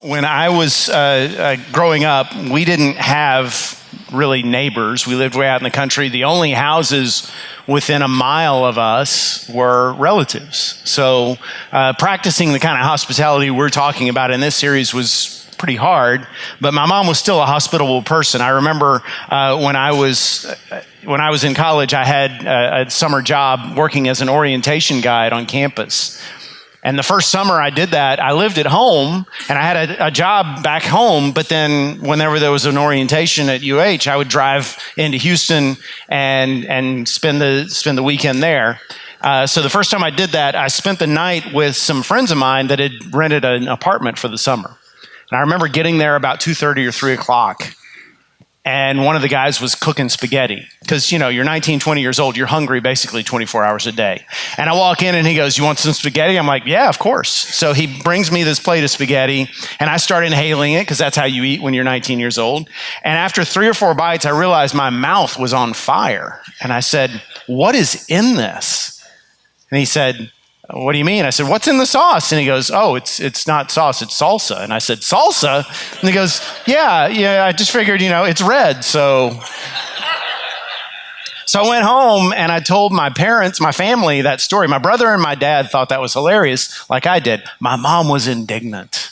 When I was growing up, we didn't have really neighbors. We lived way out in the country. The only houses within a mile of us were relatives. So practicing the kind of hospitality we're talking about in this series was pretty hard, but my mom was still a hospitable person. I remember when I was in college, I had a summer job working as an orientation guide on campus. And the first summer I did that, I lived at home and I had a job back home. But then whenever there was an orientation at UH, I would drive into Houston and spend the weekend there. So the first time I did that, I spent the night with some friends of mine that had rented an apartment for the summer. And I remember getting there about 2:30 or 3 o'clock. And one of the guys was cooking spaghetti because, you're 19, 20 years old. You're hungry basically 24 hours a day. And I walk in and he goes, "You want some spaghetti?" I'm like, "Yeah, of course." So he brings me this plate of spaghetti and I start inhaling it because that's how you eat when you're 19 years old. And after 3 or 4 bites, I realized my mouth was on fire. And I said, "What is in this?" And he said, "What do you mean?" I said, "What's in the sauce?" And he goes, "Oh, it's not sauce, it's salsa." And I said, "Salsa?" And he goes, Yeah, I just figured, it's red, so I went home and I told my parents, my family, that story. My brother and my dad thought that was hilarious, like I did. My mom was indignant.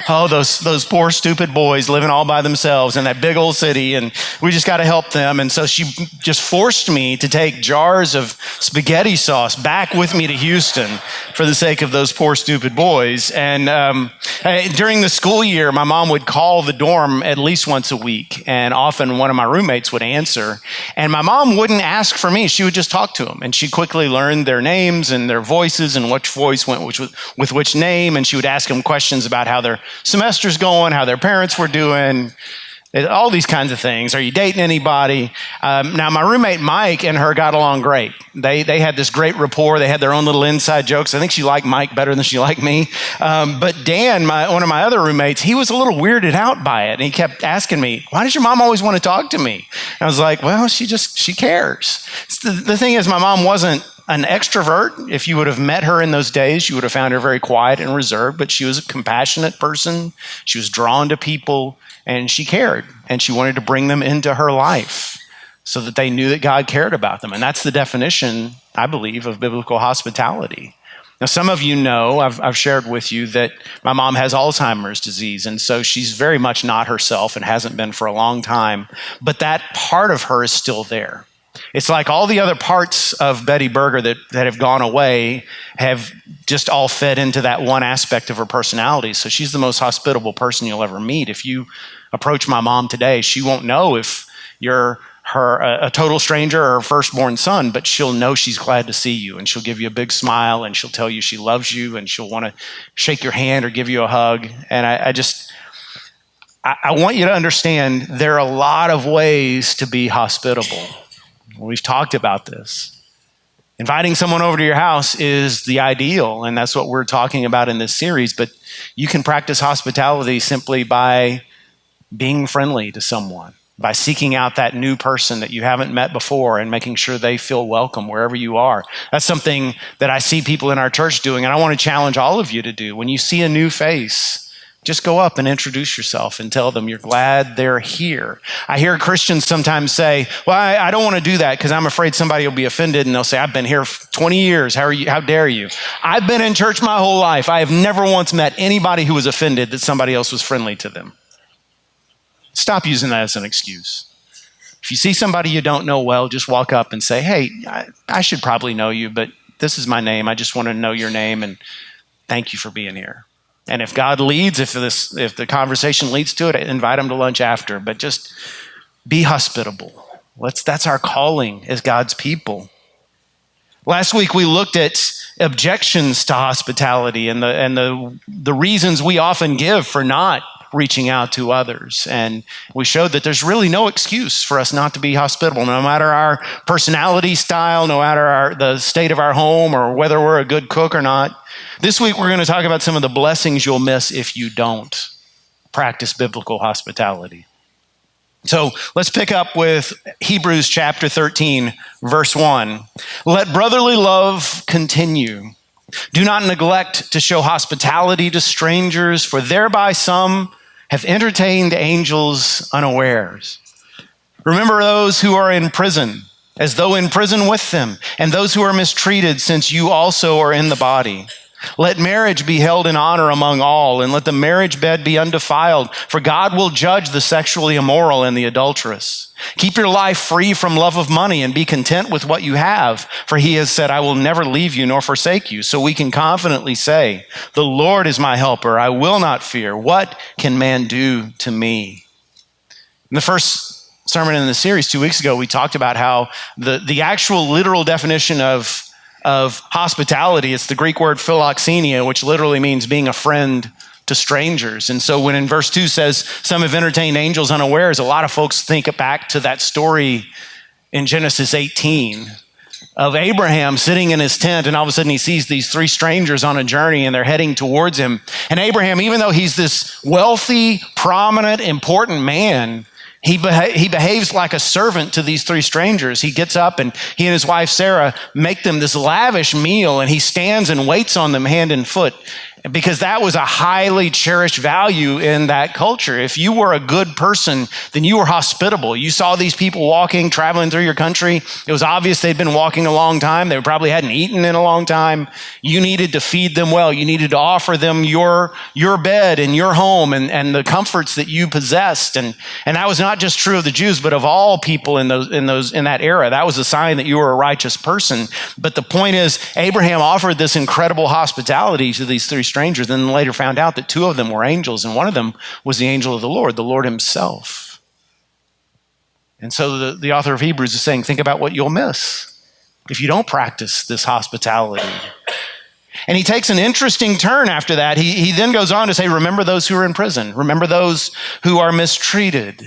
Oh, those poor stupid boys living all by themselves in that big old city, and we just got to help them. And so she just forced me to take jars of spaghetti sauce back with me to Houston for the sake of those poor stupid boys. And during the school year, my mom would call the dorm at least once a week, and often one of my roommates would answer. And my mom wouldn't ask for me; she would just talk to them, and she quickly learned their names and their voices and which voice went with which name. And she would ask them questions about how their semester's going, how their parents were doing, all these kinds of things. Are you dating anybody? Now, my roommate Mike and her got along great. They had this great rapport. They had their own little inside jokes. I think she liked Mike better than she liked me. But Dan, one of my other roommates, he was a little weirded out by it. And he kept asking me, "Why does your mom always want to talk to me?" And I was like, "Well, she cares." The thing is, my mom wasn't an extrovert. If you would have met her in those days, you would have found her very quiet and reserved, but she was a compassionate person. She was drawn to people, and she cared, and she wanted to bring them into her life so that they knew that God cared about them. And that's the definition, I believe, of biblical hospitality. Now, some of you know, I've shared with you that my mom has Alzheimer's disease, and so she's very much not herself and hasn't been for a long time, but that part of her is still there. It's like all the other parts of Betty Berger that have gone away have just all fed into that one aspect of her personality. So she's the most hospitable person you'll ever meet. If you approach my mom today, she won't know if you're a total stranger or her firstborn son, but she'll know she's glad to see you, and she'll give you a big smile, and she'll tell you she loves you, and she'll want to shake your hand or give you a hug. And I want you to understand there are a lot of ways to be hospitable. We've talked about this. Inviting someone over to your house is the ideal, and that's what we're talking about in this series, but you can practice hospitality simply by being friendly to someone, by seeking out that new person that you haven't met before and making sure they feel welcome wherever you are. That's something that I see people in our church doing, and I want to challenge all of you to do. When you see a new face, just go up and introduce yourself and tell them you're glad they're here. I hear Christians sometimes say, "Well, I don't want to do that because I'm afraid somebody will be offended." And they'll say, "I've been here for 20 years. How dare you?" I've been in church my whole life. I have never once met anybody who was offended that somebody else was friendly to them. Stop using that as an excuse. If you see somebody you don't know well, just walk up and say, "Hey, I should probably know you, but this is my name. I just want to know your name, and thank you for being here." And if God leads, if the conversation leads to it, invite them to lunch after. But just be hospitable. That's our calling as God's people. Last week we looked at objections to hospitality and the reasons we often give for not reaching out to others. And we showed that there's really no excuse for us not to be hospitable, no matter our personality style, no matter the state of our home, or whether we're a good cook or not. This week, we're going to talk about some of the blessings you'll miss if you don't practice biblical hospitality. So let's pick up with Hebrews chapter 13, verse 1. "Let brotherly love continue. Do not neglect to show hospitality to strangers, for thereby some have entertained angels unawares. Remember those who are in prison, as though in prison with them, and those who are mistreated, since you also are in the body. Let marriage be held in honor among all, and let the marriage bed be undefiled, for God will judge the sexually immoral and the adulterous. Keep your life free from love of money and be content with what you have, for he has said, I will never leave you nor forsake you. So we can confidently say, the Lord is my helper. I will not fear. What can man do to me? In the first sermon in the series 2 weeks ago, we talked about how the actual literal definition of hospitality, it's the Greek word philoxenia, which literally means being a friend to strangers. And so when in verse 2 says, some have entertained angels unawares, a lot of folks think back to that story in Genesis 18 of Abraham sitting in his tent, and all of a sudden he sees these three strangers on a journey and they're heading towards him. And Abraham, even though he's this wealthy, prominent, important man, he behaves like a servant to these three strangers. He gets up and he and his wife Sarah make them this lavish meal, and he stands and waits on them hand and foot, because that was a highly cherished value in that culture. If you were a good person, then you were hospitable. You saw these people walking, traveling through your country. It was obvious they'd been walking a long time. They probably hadn't eaten in a long time. You needed to feed them well. You needed to offer them your bed and your home and the comforts that you possessed. And that was not just true of the Jews, but of all people in that era. That was a sign that you were a righteous person. But the point is, Abraham offered this incredible hospitality to these three strangers, and then later found out that two of them were angels, and one of them was the angel of the Lord himself. And so the author of Hebrews is saying, think about what you'll miss if you don't practice this hospitality. And he takes an interesting turn after that. He then goes on to say, remember those who are in prison. Remember those who are mistreated.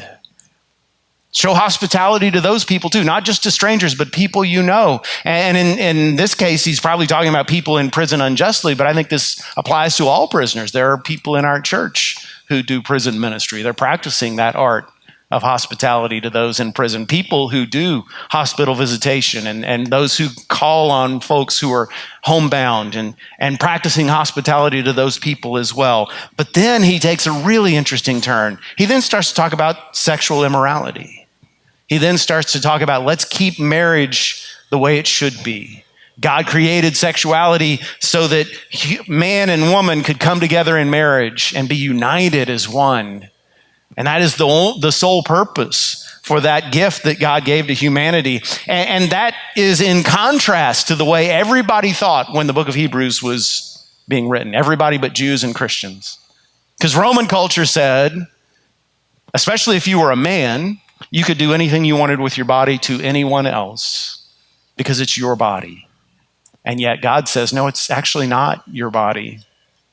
Show hospitality to those people too, not just to strangers, but people you know. And in this case, he's probably talking about people in prison unjustly, but I think this applies to all prisoners. There are people in our church who do prison ministry. They're practicing that art of hospitality to those in prison, people who do hospital visitation and those who call on folks who are homebound and practicing hospitality to those people as well. But then he takes a really interesting turn. He then starts to talk about sexual immorality. He then starts to talk about, let's keep marriage the way it should be. God created sexuality so that man and woman could come together in marriage and be united as one. And that is the sole purpose for that gift that God gave to humanity. And that is in contrast to the way everybody thought when the book of Hebrews was being written. Everybody but Jews and Christians. Because Roman culture said, especially if you were a man, you could do anything you wanted with your body to anyone else because it's your body. And yet God says, no, it's actually not your body.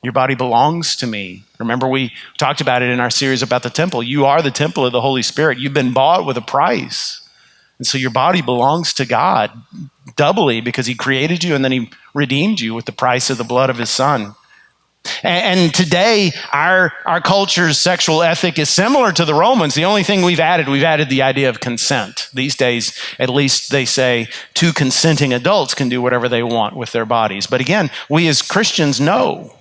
Your body belongs to me. Remember, we talked about it in our series about the temple. You are the temple of the Holy Spirit. You've been bought with a price. And so your body belongs to God doubly because he created you and then he redeemed you with the price of the blood of his son. And today, our culture's sexual ethic is similar to the Romans. The only thing we've added the idea of consent. These days, at least they say, two consenting adults can do whatever they want with their bodies. But again, we as Christians know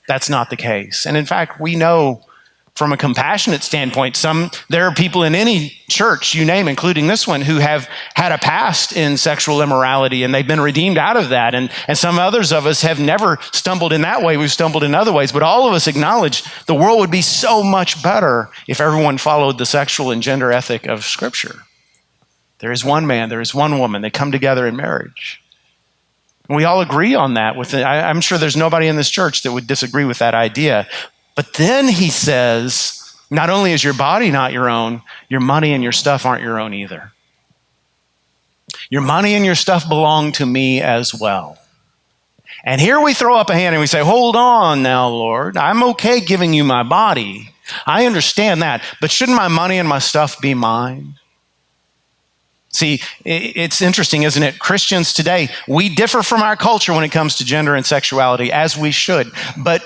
that's not the case. And in fact, we know from a compassionate standpoint, there are people in any church, you name, including this one, who have had a past in sexual immorality and they've been redeemed out of that. And some others of us have never stumbled in that way. We've stumbled in other ways. But all of us acknowledge the world would be so much better if everyone followed the sexual and gender ethic of Scripture. There is one man, there is one woman. They come together in marriage. And we all agree on that. I'm sure there's nobody in this church that would disagree with that idea. But then he says, not only is your body not your own, your money and your stuff aren't your own either. Your money and your stuff belong to me as well. And here we throw up a hand and we say, hold on now, Lord. I'm okay giving you my body. I understand that. But shouldn't my money and my stuff be mine? See, it's interesting, isn't it? Christians today, we differ from our culture when it comes to gender and sexuality, as we should. But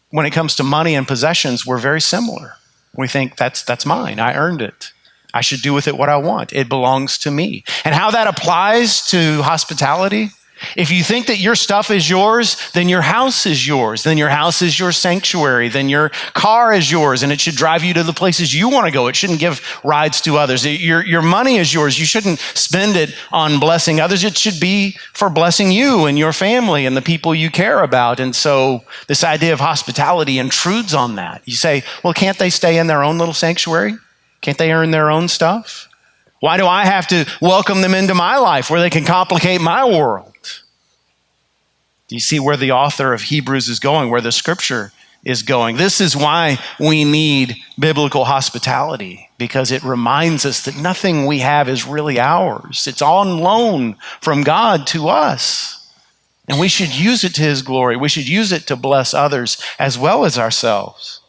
when it comes to money and possessions, we're very similar. We think that's mine. I earned it. I should do with it what I want. It belongs to me. And how that applies to hospitality If you think that your stuff is yours, then your house is yours. Then your house is your sanctuary. Then your car is yours, and it should drive you to the places you want to go. It shouldn't give rides to others. Your money is yours. You shouldn't spend it on blessing others. It should be for blessing you and your family and the people you care about. And so this idea of hospitality intrudes on that. You say, well, can't they stay in their own little sanctuary? Can't they earn their own stuff? Why do I have to welcome them into my life where they can complicate my world? Do you see where the author of Hebrews is going, where the scripture is going? This is why we need biblical hospitality, because it reminds us that nothing we have is really ours. It's on loan from God to us. And we should use it to his glory. We should use it to bless others as well as ourselves.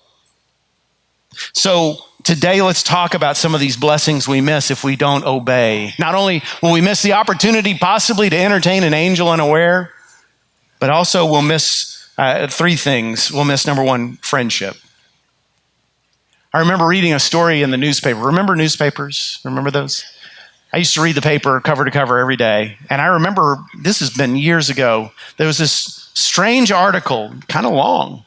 So today, let's talk about some of these blessings we miss if we don't obey. Not only will we miss the opportunity possibly to entertain an angel unaware, but also we'll miss three things. We'll miss, number one, friendship. I remember reading a story in the newspaper. Remember newspapers? Remember those? I used to read the paper cover to cover every day. And I remember, this has been years ago, there was this strange article, kind of long,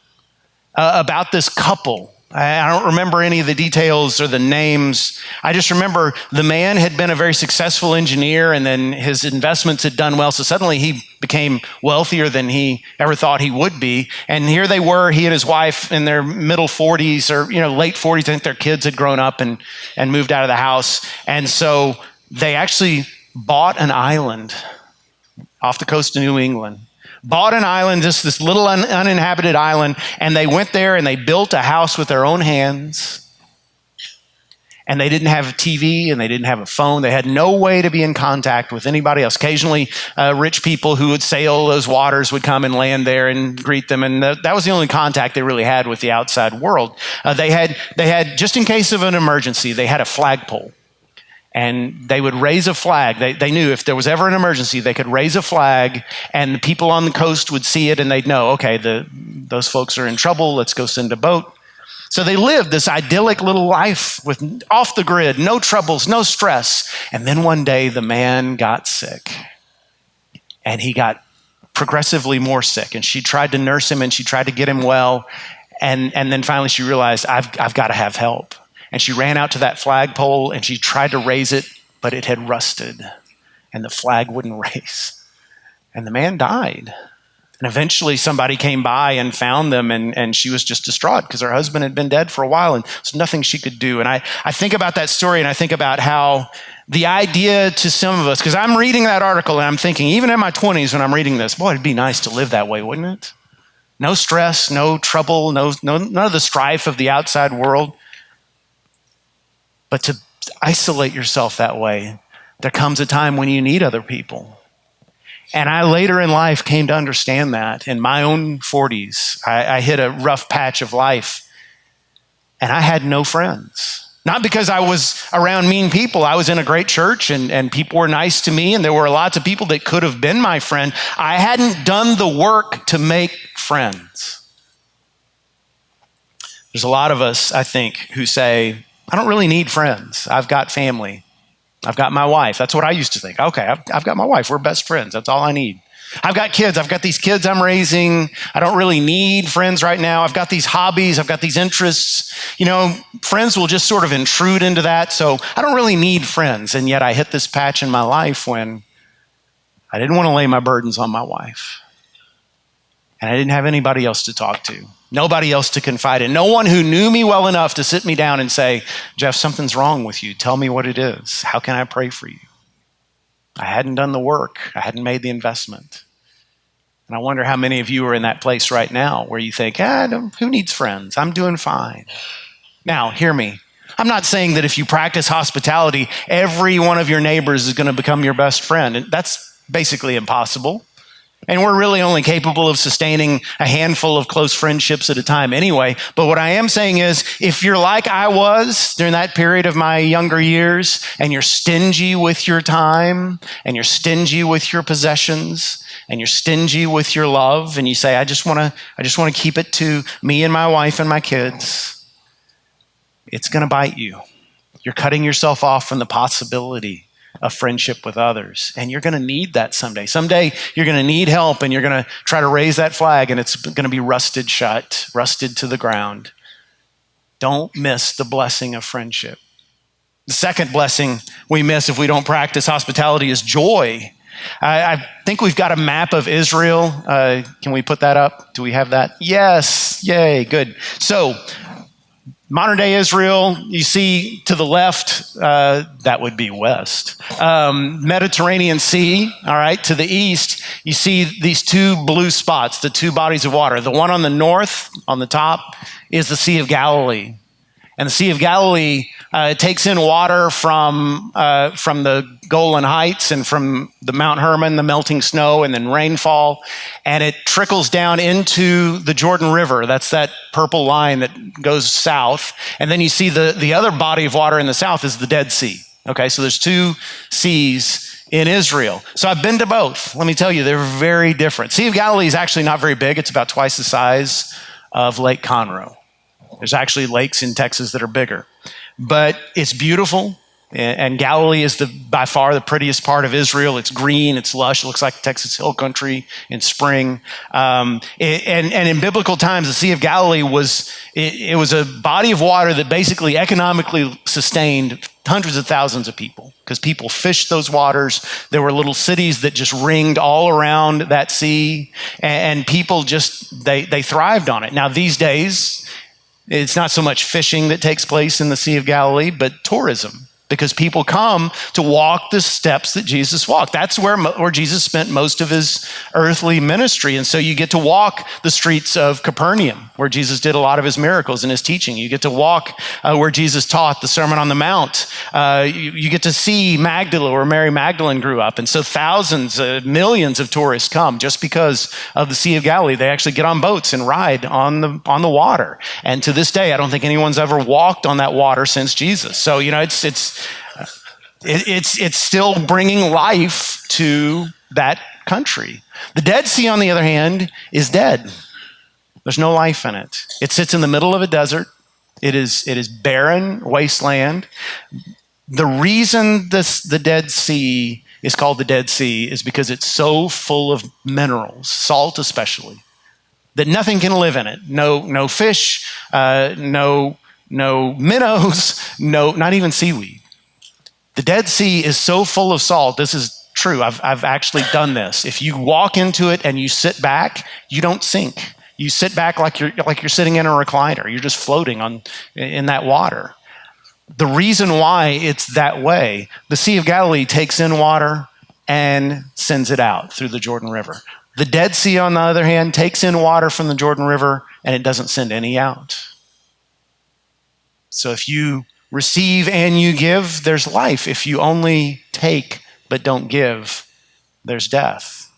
about this couple. I don't remember any of the details or the names. I just remember the man had been a very successful engineer, and then his investments had done well. So suddenly he became wealthier than he ever thought he would be. And here they were, he and his wife in their middle 40s or late 40s. I think their kids had grown up and moved out of the house. And so they actually bought an island off the coast of New England. Bought an island, just this little uninhabited island, and they went there and they built a house with their own hands. And they didn't have a TV and they didn't have a phone. They had no way to be in contact with anybody else. Occasionally, rich people who would sail those waters would come and land there and greet them. And that was the only contact they really had with the outside world. They had, just in case of an emergency, they had a flagpole. And they would raise a flag. They knew if there was ever an emergency, they could raise a flag, and the people on the coast would see it, and they'd know, okay, those folks are in trouble. Let's go send a boat. So they lived this idyllic little life with off the grid, no troubles, no stress. And then one day the man got sick, and he got progressively more sick. And she tried to nurse him, and she tried to get him well. And then finally she realized, I've got to have help. And she ran out to that flagpole and she tried to raise it, but it had rusted and the flag wouldn't raise. And the man died. And eventually somebody came by and found them, and she was just distraught because her husband had been dead for a while and there's nothing she could do. And I think about that story, and I think about how the idea to some of us, because I'm reading that article and I'm thinking, even in my 20s when I'm reading this, boy, it'd be nice to live that way, wouldn't it? No stress, no trouble, none of the strife of the outside world. But to isolate yourself that way, there comes a time when you need other people. And I later in life came to understand that. In my own 40s, I hit a rough patch of life, and I had no friends. Not because I was around mean people. I was in a great church, and people were nice to me, and there were lots of people that could have been my friend. I hadn't done the work to make friends. There's a lot of us, I think, who say, I don't really need friends. I've got family. I've got my wife. That's what I used to think. Okay, I've got my wife. We're best friends. That's all I need. I've got kids. I've got these kids I'm raising. I don't really need friends right now. I've got these hobbies. I've got these interests. Friends will just sort of intrude into that. So I don't really need friends. And yet I hit this patch in my life when I didn't want to lay my burdens on my wife. And I didn't have anybody else to talk to. Nobody else to confide in. No one who knew me well enough to sit me down and say, Jeff, something's wrong with you. Tell me what it is. How can I pray for you? I hadn't done the work. I hadn't made the investment. And I wonder how many of you are in that place right now where you think, who needs friends? I'm doing fine. Now, hear me. I'm not saying that if you practice hospitality, every one of your neighbors is going to become your best friend. And that's basically impossible. And we're really only capable of sustaining a handful of close friendships at a time anyway. But what I am saying is, if you're like I was during that period of my younger years, and you're stingy with your time, and you're stingy with your possessions, and you're stingy with your love, and you say, I just want to keep it to me and my wife and my kids, it's going to bite you. You're cutting yourself off from the possibility of friendship with others. And you're going to need that someday. Someday you're going to need help and you're going to try to raise that flag and it's going to be rusted shut, rusted to the ground. Don't miss the blessing of friendship. The second blessing we miss if we don't practice hospitality is joy. I think we've got a map of Israel. Can we put that up? Do we have that? Yes. Yay. Good. So, modern day Israel, you see to the left, that would be west. Mediterranean Sea, all right, to the east, you see these two blue spots, the two bodies of water. The one on the north, on the top, is the Sea of Galilee. And the Sea of Galilee takes in water from the Golan Heights and from the Mount Hermon, the melting snow, and then rainfall. And it trickles down into the Jordan River. That's that purple line that goes south. And then you see the other body of water in the south is the Dead Sea. Okay, so there's two seas in Israel. So I've been to both. Let me tell you, they're very different. Sea of Galilee is actually not very big. It's about twice the size of Lake Conroe. There's actually lakes in Texas that are bigger. But it's beautiful, and Galilee is by far the prettiest part of Israel. It's green, it's lush, it looks like Texas hill country in spring. And in biblical times, the Sea of Galilee was a body of water that basically economically sustained hundreds of thousands of people because people fished those waters. There were little cities that just ringed all around that sea, and people just, they thrived on it. Now, these days, it's not so much fishing that takes place in the Sea of Galilee, but tourism, because people come to walk the steps that Jesus walked. That's where Jesus spent most of his earthly ministry. And so you get to walk the streets of Capernaum, where Jesus did a lot of his miracles and his teaching. You get to walk where Jesus taught the Sermon on the Mount. You get to see Magdala, where Mary Magdalene grew up. And so thousands, millions of tourists come just because of the Sea of Galilee. They actually get on boats and ride on the water. And to this day, I don't think anyone's ever walked on that water since Jesus. So, it's still bringing life to that country. The Dead Sea, on the other hand, is dead. There's no life in it. It sits in the middle of a desert. It is barren wasteland. The reason the Dead Sea is called the Dead Sea is because it's so full of minerals, salt especially, that nothing can live in it. No fish, no minnows, not even seaweed. The Dead Sea is so full of salt. This is true. I've actually done this. If you walk into it and you sit back, you don't sink. You sit back like you're sitting in a recliner. You're just floating in that water. The reason why it's that way, the Sea of Galilee takes in water and sends it out through the Jordan River. The Dead Sea, on the other hand, takes in water from the Jordan River and it doesn't send any out. So if you receive and you give, there's life. If you only take but don't give, there's death.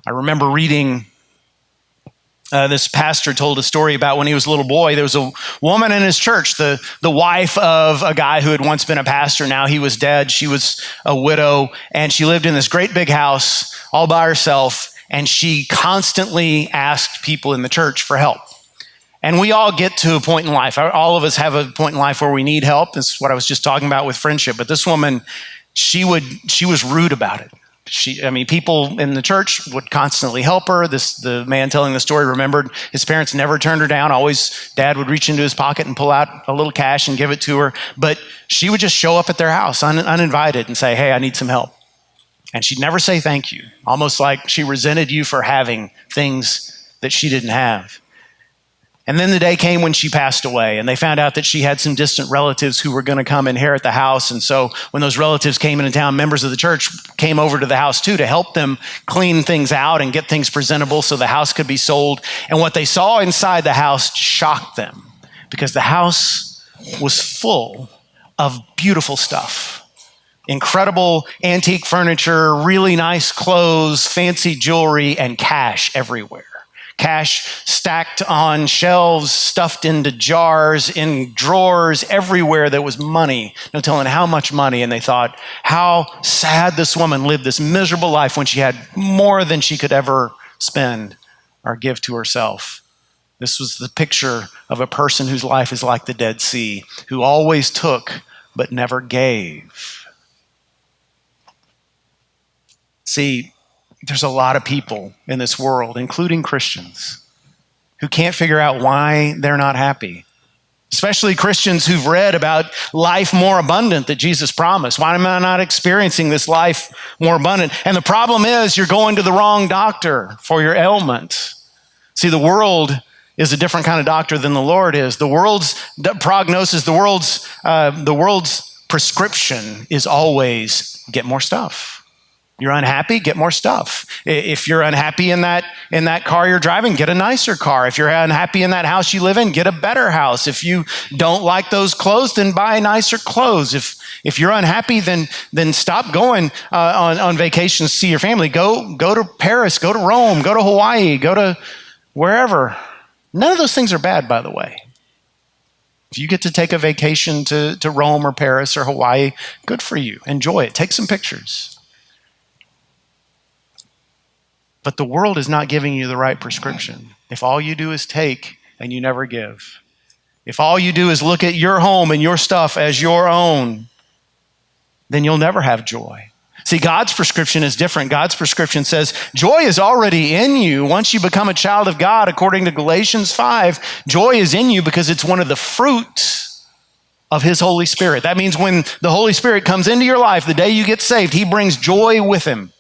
I remember reading, this pastor told a story about when he was a little boy. There was a woman in his church, the wife of a guy who had once been a pastor. Now he was dead. She was a widow, and she lived in this great big house all by herself, and she constantly asked people in the church for help. And we all get to a point in life. All of us have a point in life where we need help. That's what I was just talking about with friendship. But this woman, she was rude about it. People in the church would constantly help her. The man telling the story remembered his parents never turned her down. Always, dad would reach into his pocket and pull out a little cash and give it to her. But she would just show up at their house uninvited and say, "Hey, I need some help." And she'd never say thank you, almost like she resented you for having things that she didn't have. And then the day came when she passed away, and they found out that she had some distant relatives who were going to come inherit the house. And so when those relatives came into town, members of the church came over to the house too to help them clean things out and get things presentable so the house could be sold. And what they saw inside the house shocked them, because the house was full of beautiful stuff. Incredible antique furniture, really nice clothes, fancy jewelry, and cash everywhere. Cash stacked on shelves, stuffed into jars, in drawers, everywhere there was money. No telling how much money. And they thought, how sad this woman lived this miserable life when she had more than she could ever spend or give to herself. This was the picture of a person whose life is like the Dead Sea, who always took but never gave. See, there's a lot of people in this world, including Christians, who can't figure out why they're not happy. Especially Christians who've read about life more abundant that Jesus promised. Why am I not experiencing this life more abundant? And the problem is you're going to the wrong doctor for your ailment. See, the world is a different kind of doctor than the Lord is. The world's prognosis, the world's prescription is always get more stuff. You're unhappy, get more stuff. If you're unhappy in that car you're driving, get a nicer car. If you're unhappy in that house you live in, get a better house. If you don't like those clothes, then buy nicer clothes. If you're unhappy, then stop going on vacations to see your family. Go to Paris, go to Rome, go to Hawaii, go to wherever. None of those things are bad, by the way. If you get to take a vacation to Rome or Paris or Hawaii, good for you. Enjoy it. Take some pictures. But the world is not giving you the right prescription. If all you do is take and you never give, if all you do is look at your home and your stuff as your own, then you'll never have joy. See, God's prescription is different. God's prescription says joy is already in you. Once you become a child of God, according to Galatians 5, joy is in you because it's one of the fruits of His Holy Spirit. That means when the Holy Spirit comes into your life, the day you get saved, He brings joy with Him.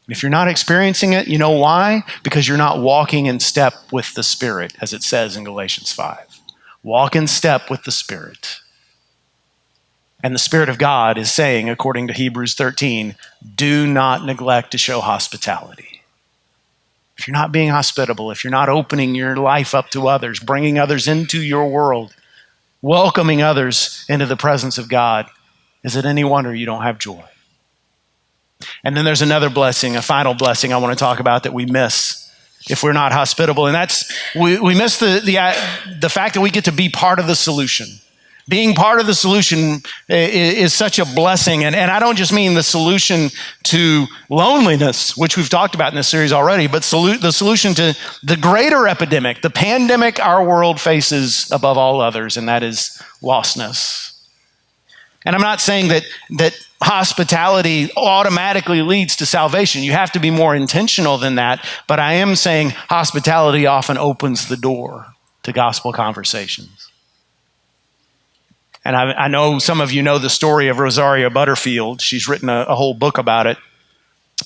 If you're not experiencing it, you know why? Because you're not walking in step with the Spirit, as it says in Galatians 5. Walk in step with the Spirit. And the Spirit of God is saying, according to Hebrews 13, do not neglect to show hospitality. If you're not being hospitable, if you're not opening your life up to others, bringing others into your world, welcoming others into the presence of God, is it any wonder you don't have joy? And then there's another blessing, a final blessing I want to talk about that we miss if we're not hospitable. And that's, we miss the fact that we get to be part of the solution. Being part of the solution is such a blessing. And I don't just mean the solution to loneliness, which we've talked about in this series already, but the solution to the greater epidemic, the pandemic our world faces above all others, and that is lostness. And I'm not saying that hospitality automatically leads to salvation. You have to be more intentional than that. But I am saying hospitality often opens the door to gospel conversations. And I know some of you know the story of Rosaria Butterfield. She's written a whole book about it.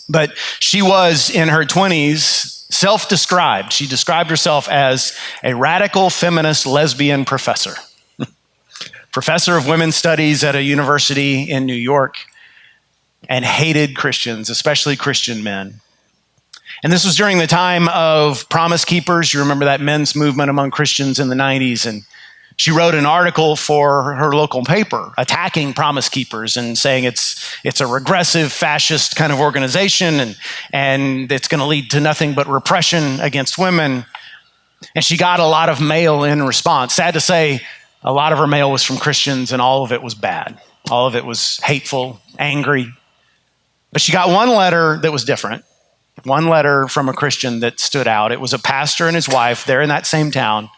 But she was in her 20s self-described. She described herself as a radical feminist lesbian professor. Professor of women's studies at a university in New York, and hated Christians, especially Christian men. And this was during the time of Promise Keepers. You remember that men's movement among Christians in the 90s. And she wrote an article for her local paper attacking Promise Keepers and saying it's a regressive, fascist kind of organization and it's going to lead to nothing but repression against women. And she got a lot of mail in response. Sad to say, a lot of her mail was from Christians, and all of it was bad. All of it was hateful, angry. But she got one letter that was different, one letter from a Christian that stood out. It was a pastor and his wife. They're in that same town.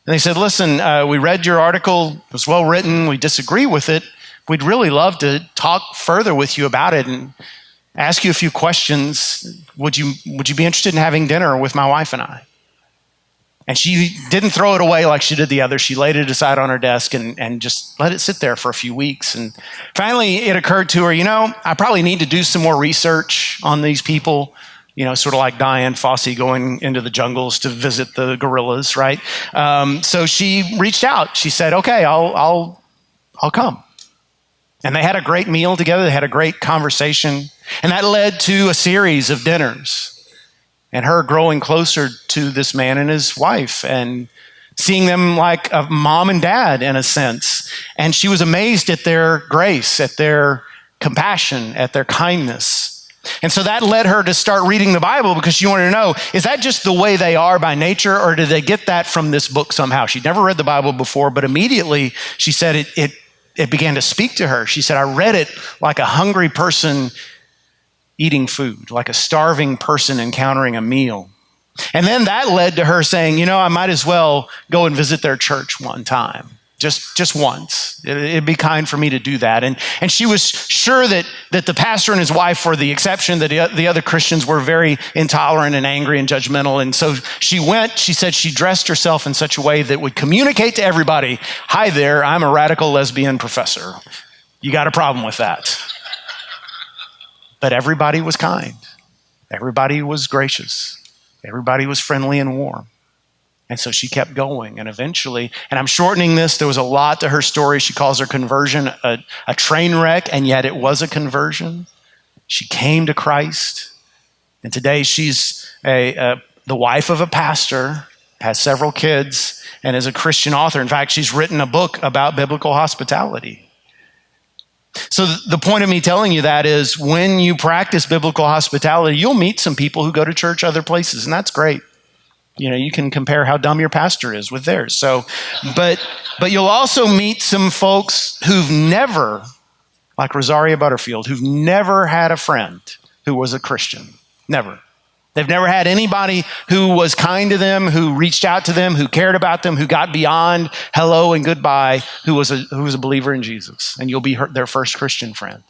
And they said, listen, we read your article. It was well written. We disagree with it. We'd really love to talk further with you about it and ask you a few questions. Would you be interested in having dinner with my wife and I? And she didn't throw it away like she did the others. She laid it aside on her desk and just let it sit there for a few weeks. And finally, it occurred to her, I probably need to do some more research on these people, sort of like Dian Fossey going into the jungles to visit the gorillas, right? So she reached out. She said, okay, I'll come. And they had a great meal together. They had a great conversation. And that led to a series of dinners. And her growing closer to this man and his wife and seeing them like a mom and dad in a sense. And she was amazed at their grace, at their compassion, at their kindness. And so that led her to start reading the Bible because she wanted to know, is that just the way they are by nature, or did they get that from this book somehow? She'd never read the Bible before, but immediately she said it began to speak to her. She said, I read it like a hungry person eating food, like a starving person encountering a meal. And then that led to her saying, I might as well go and visit their church one time. just once. It'd be kind for me to do that. And she was sure that the pastor and his wife were the exception, that the other Christians were very intolerant and angry and judgmental. And so she said she dressed herself in such a way that would communicate to everybody, hi there, I'm a radical lesbian professor. You got a problem with that? But everybody was kind. Everybody was gracious. Everybody was friendly and warm. And so she kept going. And eventually, and I'm shortening this, there was a lot to her story. She calls her conversion a train wreck, and yet it was a conversion. She came to Christ. And today she's the wife of a pastor, has several kids, and is a Christian author. In fact, she's written a book about biblical hospitality. So the point of me telling you that is when you practice biblical hospitality, you'll meet some people who go to church other places, and that's great. You can compare how dumb your pastor is with theirs. So, but you'll also meet some folks who've never, like Rosaria Butterfield, who've never had a friend who was a Christian. Never. They've never had anybody who was kind to them, who reached out to them, who cared about them, who got beyond hello and goodbye, who was a believer in Jesus. And you'll be their first Christian friend.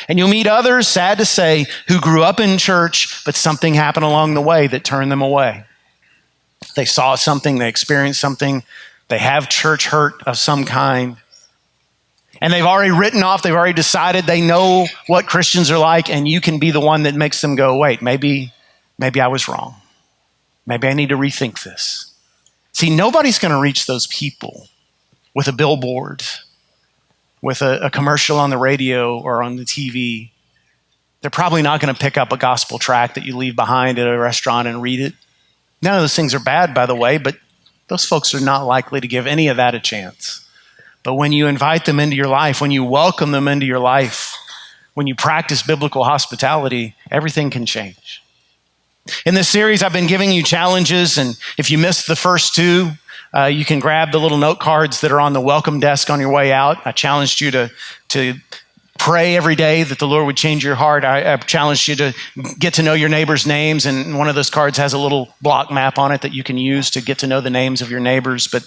And you'll meet others, sad to say, who grew up in church, but something happened along the way that turned them away. They saw something, they experienced something, they have church hurt of some kind. And they've already written off, they've already decided they know what Christians are like, and you can be the one that makes them go, wait, maybe I was wrong. Maybe I need to rethink this. See, nobody's going to reach those people with a billboard, with a commercial on the radio or on the TV. They're probably not going to pick up a gospel tract that you leave behind at a restaurant and read it. None of those things are bad, by the way, but those folks are not likely to give any of that a chance. But when you invite them into your life, when you welcome them into your life, when you practice biblical hospitality, everything can change. In this series, I've been giving you challenges, and if you missed the first two, you can grab the little note cards that are on the welcome desk on your way out. I challenged you to pray every day that the Lord would change your heart. I challenged you to get to know your neighbors' names, and one of those cards has a little block map on it that you can use to get to know the names of your neighbors. But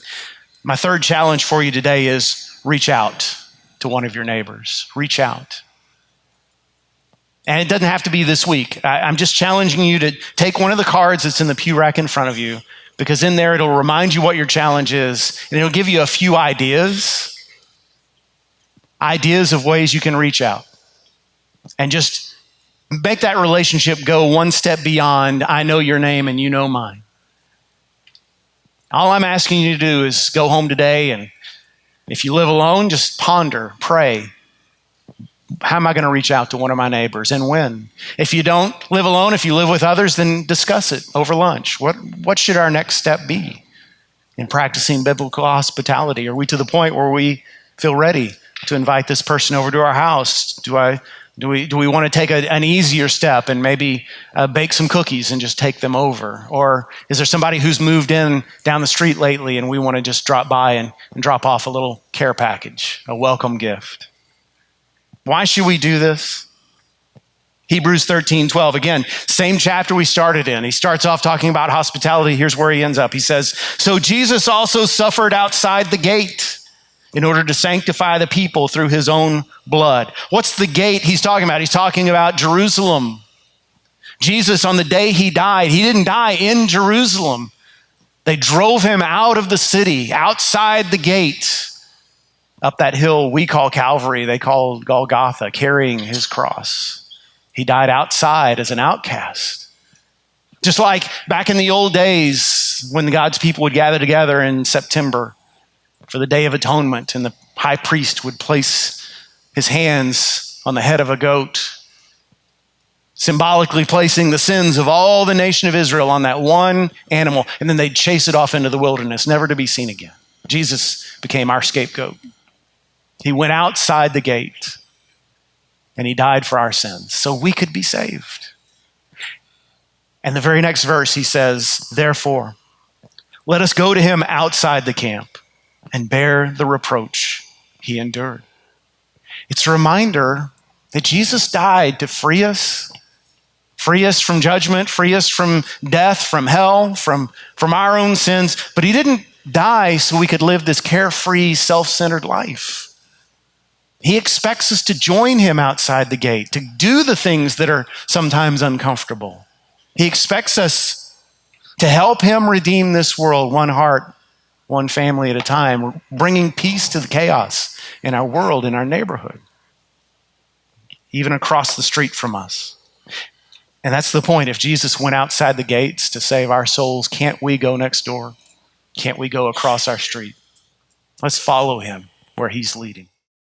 my third challenge for you today is reach out to one of your neighbors. Reach out. And it doesn't have to be this week. I'm just challenging you to take one of the cards that's in the pew rack in front of you, because in there it'll remind you what your challenge is, and it'll give you a few ideas of ways you can reach out. And just make that relationship go one step beyond, I know your name and you know mine. All I'm asking you to do is go home today, and if you live alone, just ponder, pray. How am I going to reach out to one of my neighbors, and when? If you don't live alone, if you live with others, then discuss it over lunch. What should our next step be in practicing biblical hospitality? Are we to the point where we feel ready to invite this person over to our house? Do we want to take an easier step and maybe bake some cookies and just take them over? Or is there somebody who's moved in down the street lately and we want to just drop by and drop off a little care package, a welcome gift? Why should we do this? Hebrews 13:12. Again, same chapter we started in. He starts off talking about hospitality. Here's where he ends up. He says, so Jesus also suffered outside the gate in order to sanctify the people through his own blood. What's the gate he's talking about? He's talking about Jerusalem. Jesus, on the day he died, he didn't die in Jerusalem. They drove him out of the city, outside the gate, up that hill we call Calvary, they call Golgotha, carrying his cross. He died outside as an outcast. Just like back in the old days when God's people would gather together in September for the Day of Atonement, and the high priest would place his hands on the head of a goat, symbolically placing the sins of all the nation of Israel on that one animal, and then they'd chase it off into the wilderness, never to be seen again. Jesus became our scapegoat. He went outside the gate, and he died for our sins so we could be saved. And the very next verse, he says, therefore, let us go to him outside the camp and bear the reproach he endured. It's a reminder that Jesus died to free us from judgment, free us from death, from hell, from our own sins. But he didn't die so we could live this carefree, self-centered life. He expects us to join him outside the gate, to do the things that are sometimes uncomfortable. He expects us to help him redeem this world, one heart, one family at a time, bringing peace to the chaos in our world, in our neighborhood, even across the street from us. And that's the point. If Jesus went outside the gates to save our souls, can't we go next door? Can't we go across our street? Let's follow him where he's leading.